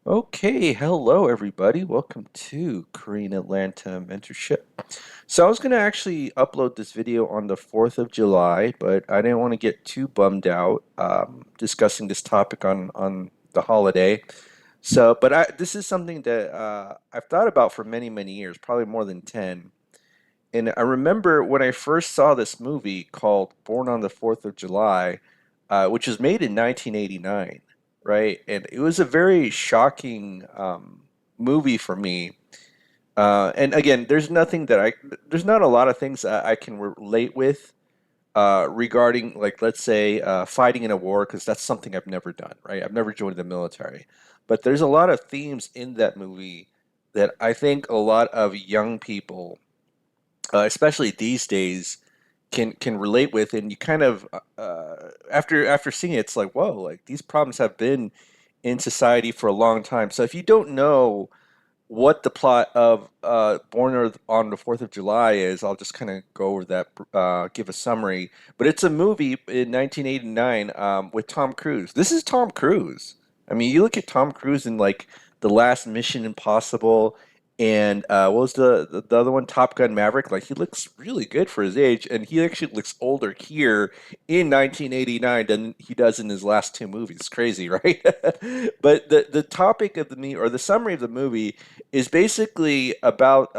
Okay, hello everybody. Welcome to Korean Atlanta Mentorship. So I was going to actually upload this video on the 4th of July, but I didn't want to get too bummed out discussing this topic on the holiday. This is something that I've thought about for many, many years, probably more than 10. And I remember when I first saw this movie called Born on the 4th of July, which was made in 1989, right? And it was a very shocking movie for me. And again, there's not a lot of things I can relate with regarding, like, let's say, fighting in a war, because that's something I've never done, right? I've never joined the military. But there's a lot of themes in that movie that I think a lot of young people especially these days, can relate with, and you kind of after seeing it, it's like, whoa, like these problems have been in society for a long time. So if you don't know what the plot of on the 4th of July is, I'll just kind of go over that, give a summary. But it's a movie in 1989 with Tom Cruise. This is Tom Cruise. I mean, you look at Tom Cruise in like the last Mission Impossible and what was the other one, Top Gun Maverick. Like he looks really good for his age, and he actually looks older here in 1989 than he does in his last two movies. It's crazy, right? But the topic of the movie, or the summary of the movie, is basically about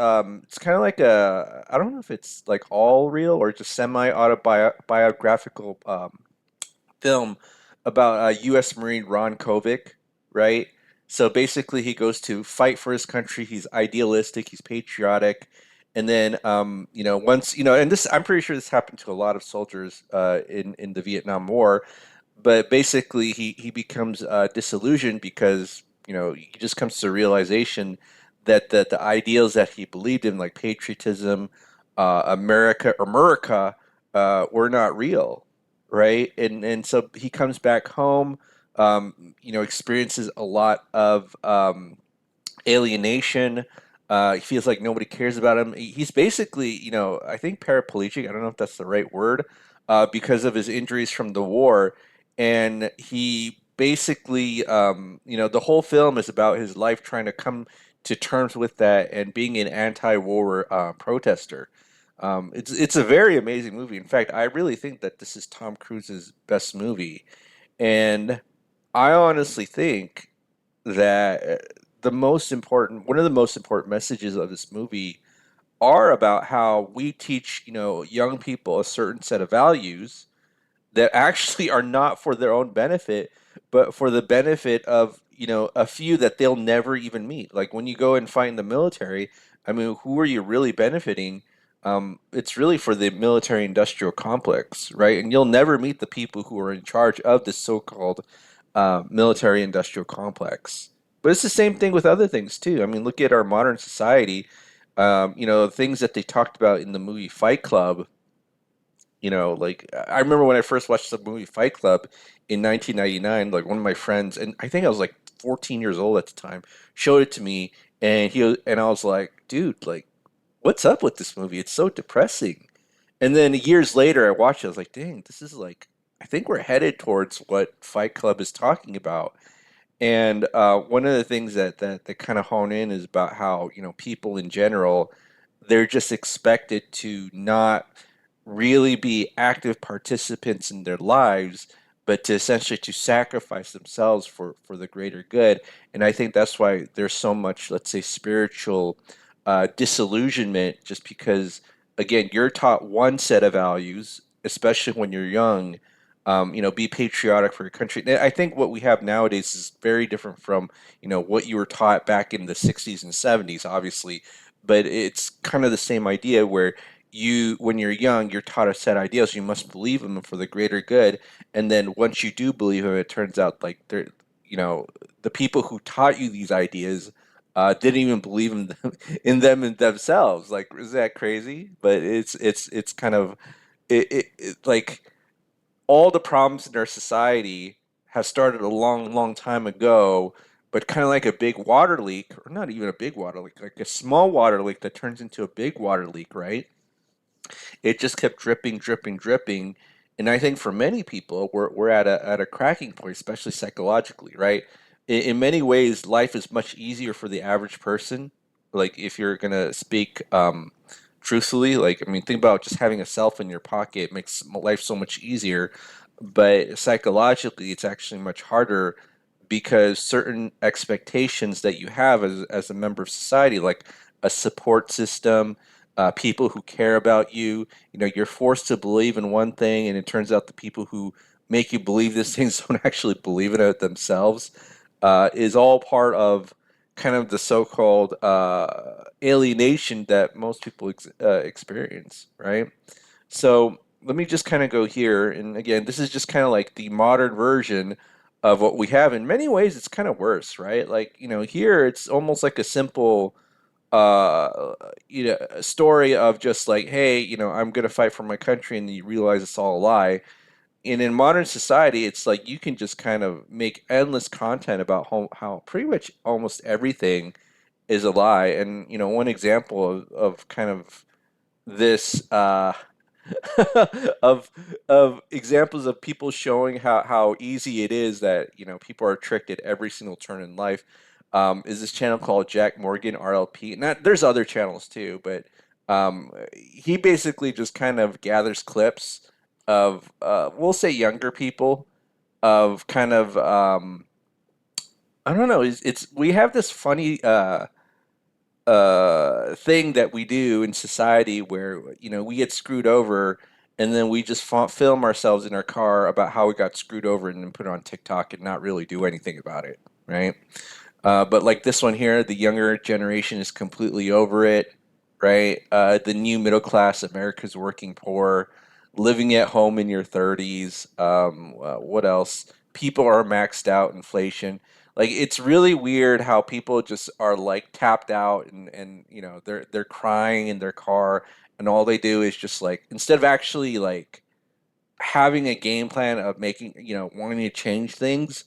it's kind of like a, I don't know if it's like all real or just semi autobiographical film about U.S. Marine Ron Kovic, right? So basically, he goes to fight for his country. He's idealistic. He's patriotic. And then, once and this, I'm pretty sure this happened to a lot of soldiers in the Vietnam War. But basically, he becomes disillusioned because he just comes to the realization that the ideals that he believed in, like patriotism, America, were not real, right? And so he comes back home, experiences a lot of alienation. He feels like nobody cares about him. He's basically, I think paraplegic. I don't know if that's the right word, because of his injuries from the war. And he basically, the whole film is about his life trying to come to terms with that and being an anti-war protester. It's a very amazing movie. In fact, I really think that this is Tom Cruise's best movie, and I honestly think that one of the most important messages of this movie are about how we teach, young people a certain set of values that actually are not for their own benefit, but for the benefit of, a few that they'll never even meet. Like when you go and fight in the military, I mean, who are you really benefiting? It's really for the military industrial complex, right? And you'll never meet the people who are in charge of this so-called military industrial complex. But it's the same thing with other things too. I mean, look at our modern society. Things that they talked about in the movie Fight Club. Like I remember when I first watched the movie Fight Club in 1999. Like one of my friends, and I think I was like 14 years old at the time, showed it to me, and I was like, dude, like, what's up with this movie? It's so depressing. And then years later, I watched it. I was like, dang, this is like, I think we're headed towards what Fight Club is talking about. And one of the things that kind of hone in is about how, people in general, they're just expected to not really be active participants in their lives, but to essentially to sacrifice themselves for the greater good. And I think that's why there's so much, let's say, spiritual disillusionment, just because, again, you're taught one set of values, especially when you're young, be patriotic for your country. And I think what we have nowadays is very different from, what you were taught back in the 60s and 70s, obviously. But it's kind of the same idea where when you're young, you're taught a set ideals. You must believe them for the greater good. And then once you do believe them, it turns out like you know, the people who taught you these ideas didn't even believe in them, in themselves. Like, is that crazy? But it's kind of like all the problems in our society have started a long, long time ago, but kind of like a big water leak, or not even a big water leak, like a small water leak that turns into a big water leak, right? It just kept dripping, dripping, dripping. And I think for many people, we're at a cracking point, especially psychologically, right? in many ways, life is much easier for the average person. Like if you're gonna speak truthfully, like I mean, think about just having a cell phone in your pocket. It makes life so much easier, but psychologically, it's actually much harder because certain expectations that you have as a member of society, like a support system, people who care about you, you're forced to believe in one thing, and it turns out the people who make you believe these things don't actually believe in it themselves, is all part of kind of the so-called alienation that most people experience, right? So let me just kind of go here. And again, this is just kind of like the modern version of what we have. In many ways, it's kind of worse, right? Like, here it's almost like a simple, a story of just like, hey, I'm going to fight for my country. And you realize it's all a lie. And in modern society, it's like you can just kind of make endless content about how pretty much almost everything is a lie. And, one example of kind of this, of examples of people showing how easy it is that people are tricked at every single turn in life, is this channel called Jack Morgan RLP. Not there's other channels too, but he basically just kind of gathers clips of we'll say younger people of kind of I don't know, it's we have this funny thing that we do in society where we get screwed over, and then we just film ourselves in our car about how we got screwed over and then put it on TikTok and not really do anything about it, right? But like this one here, the younger generation is completely over it, right? The new middle class, America's working poor, living at home in your 30s. What else? People are maxed out, inflation. Like it's really weird how people just are like tapped out, and they're crying in their car, and all they do is just like, instead of actually like having a game plan of making, wanting to change things,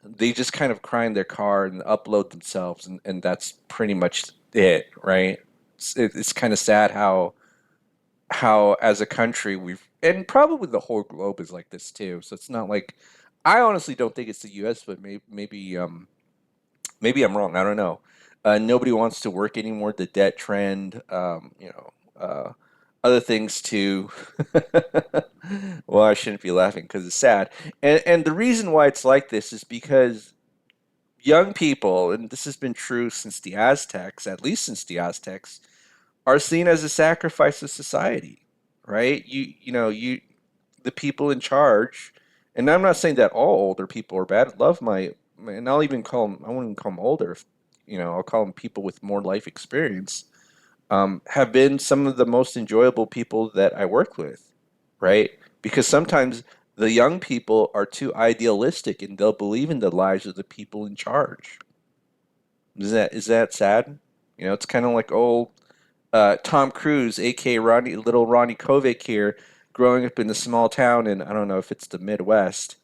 they just kind of cry in their car and upload themselves, and that's pretty much it, right? It's kind of sad how as a country we've, and probably the whole globe is like this too. So it's not like, I honestly don't think it's the U.S., but maybe I'm wrong. I don't know. Nobody wants to work anymore. The debt trend, other things too. Well, I shouldn't be laughing because it's sad, and the reason why it's like this is because young people, and this has been true since the Aztecs, at least since the Aztecs, are seen as a sacrifice of society, right? The people in charge, and I'm not saying that all older people are bad. Love and I'll even call them, I won't even call them older. I'll call them people with more life experience. Have been some of the most enjoyable people that I work with, right? Because sometimes the young people are too idealistic and they'll believe in the lies of the people in charge. Is that sad? It's kind of like old Tom Cruise, aka little Ronnie Kovic here, growing up in a small town in, I don't know if it's the Midwest,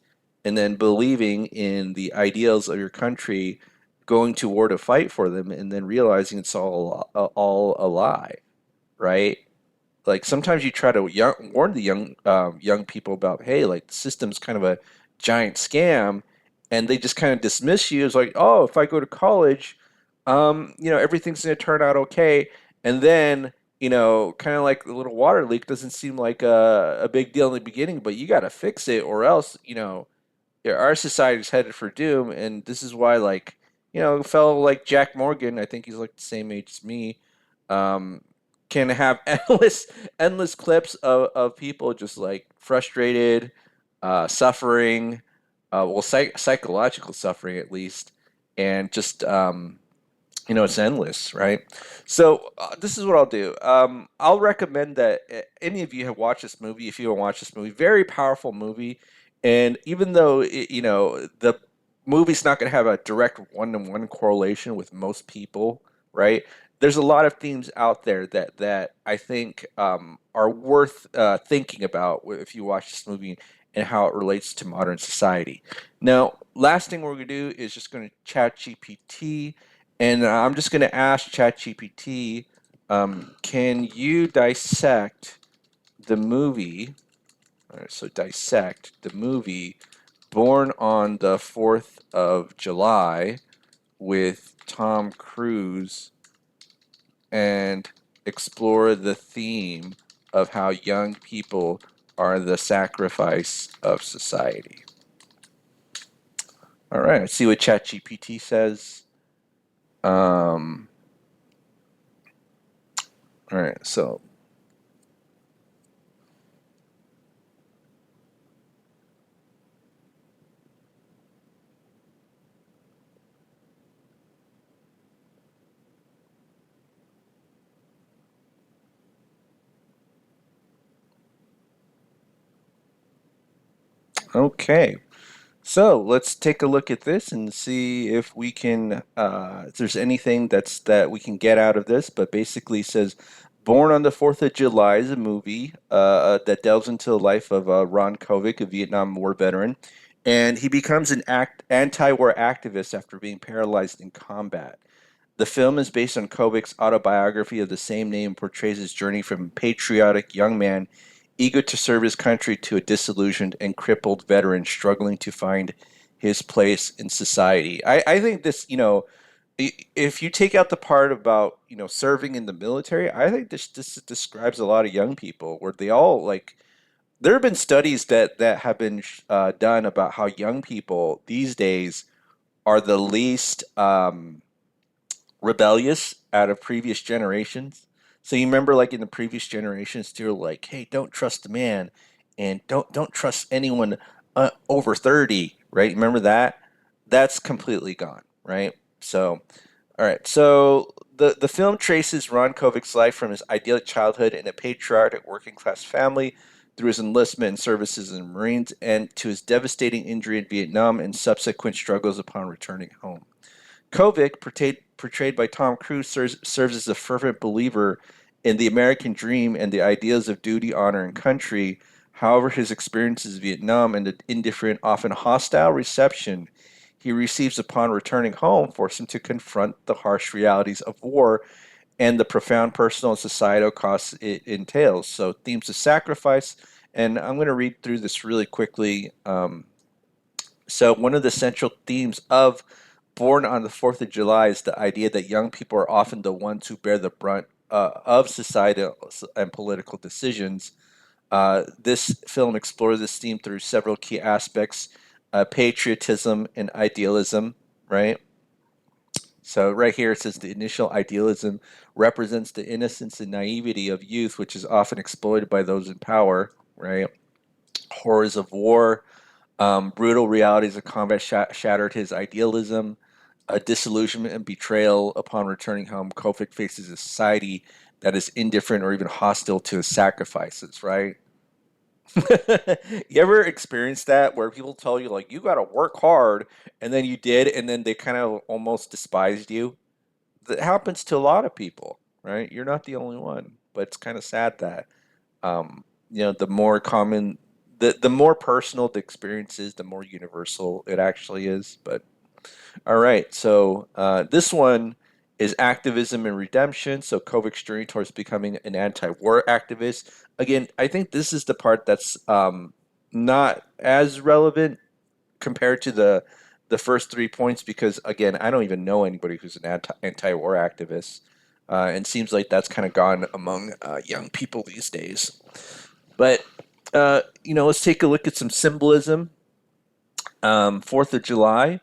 and then believing in the ideals of your country, going to war to fight for them, and then realizing it's all a lie, right? Like sometimes you try to warn the young people about, hey, like the system's kind of a giant scam, and they just kind of dismiss you as like, oh, if I go to college, everything's going to turn out okay. And then kind of like the little water leak doesn't seem like a big deal in the beginning, but you got to fix it, or else yeah, our society's headed for doom. And this is why, like, a fellow like Jack Morgan, I think he's like the same age as me, um, can have endless clips of people just like frustrated, suffering, well, psychological suffering at least, and just it's endless, right? So this is what I'll do. I'll recommend that any of you have watched this movie. If you haven't watched this movie, very powerful movie. And even though the movie's not going to have a direct one-to-one correlation with most people, right? There's a lot of themes out there that I think are worth thinking about if you watch this movie and how it relates to modern society. Now, last thing we're going to do is just going to chat GPT, and I'm just going to ask ChatGPT, can you dissect the movie? All right, so dissect the movie Born on the 4th of July with Tom Cruise and explore the theme of how young people are the sacrifice of society. All right, let's see what ChatGPT says. Um, all right, so okay. So let's take a look at this and see if we can, if there's anything that we can get out of this. But basically, it says, "Born on the 4th of July" is a movie that delves into the life of Ron Kovic, a Vietnam War veteran, and he becomes an anti-war activist after being paralyzed in combat. The film is based on Kovic's autobiography of the same name, and portrays his journey from a patriotic young man eager to serve his country to a disillusioned and crippled veteran struggling to find his place in society. I think this, if you take out the part about, serving in the military, I think this describes a lot of young people where they all like, there have been studies that have been done about how young people these days are the least rebellious out of previous generations. So you remember, like in the previous generations, they were like, "Hey, don't trust the man, and don't trust anyone over 30." Right? Remember that? That's completely gone. Right? So, all right. So the film traces Ron Kovic's life from his idyllic childhood in a patriotic working class family through his enlistment and services in the Marines and to his devastating injury in Vietnam and subsequent struggles upon returning home. Kovic, portrayed by Tom Cruise, serves as a fervent believer in the American dream and the ideas of duty, honor, and country. However, his experiences in Vietnam and the indifferent, often hostile reception he receives upon returning home force him to confront the harsh realities of war and the profound personal and societal costs it entails. So, themes of sacrifice, and I'm going to read through this really quickly. So, one of the central themes of Born on the 4th of July is the idea that young people are often the ones who bear the brunt of societal and political decisions. This film explores this theme through several key aspects: patriotism and idealism, right? So, right here it says the initial idealism represents the innocence and naivety of youth, which is often exploited by those in power, right? Horrors of war, brutal realities of combat shattered his idealism. A disillusionment and betrayal upon returning home, Kovic faces a society that is indifferent or even hostile to his sacrifices, right? You ever experienced that where people tell you, like, you got to work hard, and then you did, and then they kind of almost despised you? That happens to a lot of people, right? You're not the only one, but it's kind of sad that, the more common, the more personal the experience is, the more universal it actually is. But all right, so this one is activism and redemption. So Kovic's journey towards becoming an anti-war activist. Again, I think this is the part that's not as relevant compared to the first 3 points because again, I don't even know anybody who's an anti-war activist, and seems like that's kind of gone among young people these days. But let's take a look at some symbolism. 4th of July.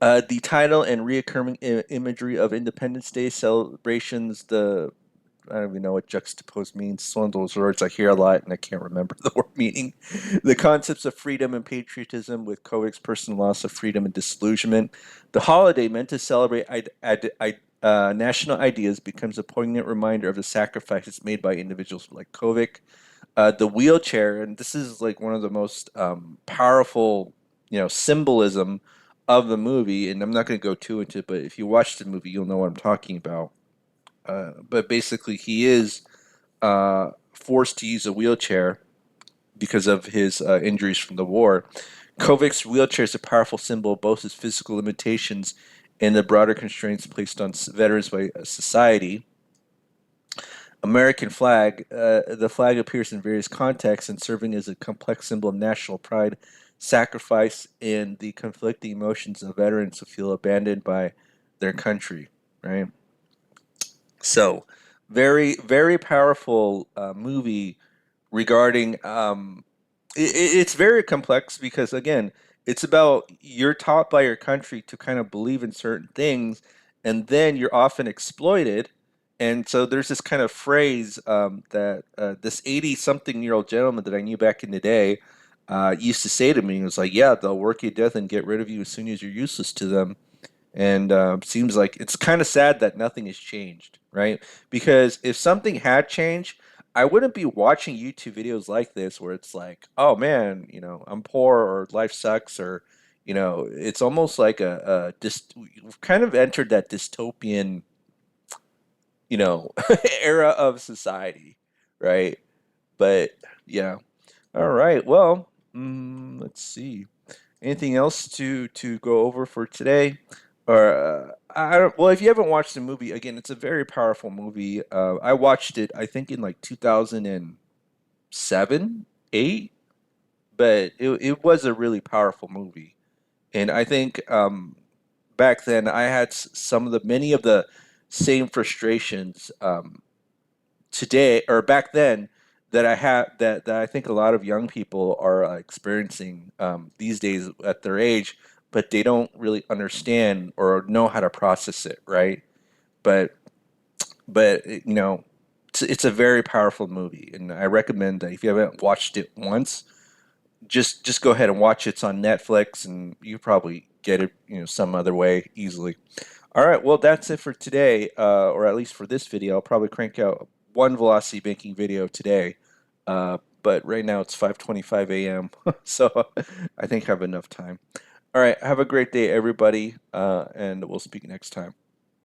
The title and reoccurring imagery of Independence Day celebrations, I don't even know what juxtaposed means. It's one of those words I hear a lot and I can't remember the word meaning. The concepts of freedom and patriotism with Kovic's personal loss of freedom and disillusionment. The holiday meant to celebrate national ideas becomes a poignant reminder of the sacrifices made by individuals like Kovic. The wheelchair, and this is like one of the most powerful, symbolism of the movie. And I'm not going to go too into it, but if you watch the movie, you'll know what I'm talking about. But basically, he is forced to use a wheelchair because of his injuries from the war. Kovic's wheelchair is a powerful symbol of both his physical limitations and the broader constraints placed on veterans by society. American flag. The flag appears in various contexts and serving as a complex symbol of national pride, sacrifice and the conflicting emotions of veterans who feel abandoned by their country, right? So, very, very powerful movie regarding. It's very complex because, again, it's about you're taught by your country to kind of believe in certain things, and then you're often exploited. And so there's this kind of phrase that this 80-something-year-old gentleman that I knew back in the day used to say to me. He was like, "Yeah, they'll work you to death and get rid of you as soon as you're useless to them." And seems like it's kind of sad that nothing has changed, right? Because if something had changed, I wouldn't be watching YouTube videos like this where it's like, oh man, I'm poor or life sucks or, it's almost like we've kind of entered that dystopian, era of society, right? But yeah. All right. Well, let's see. Anything else to go over for today? Or I don't. Well, if you haven't watched the movie, again, it's a very powerful movie. I watched it, I think, in like 2007, 8, but it was a really powerful movie, and I think back then I had some of the many of the same frustrations today or back then that I have that I think a lot of young people are experiencing these days at their age, but they don't really understand or know how to process it, right? But it's a very powerful movie, and I recommend that if you haven't watched it once, just go ahead and watch it. It's on Netflix, and you probably get it some other way easily. All right, well, that's it for today, or at least for this video. I'll probably crank out one velocity banking video today, but right now it's 5:25 a.m., so I think I have enough time. All right, have a great day, everybody, and we'll speak next time.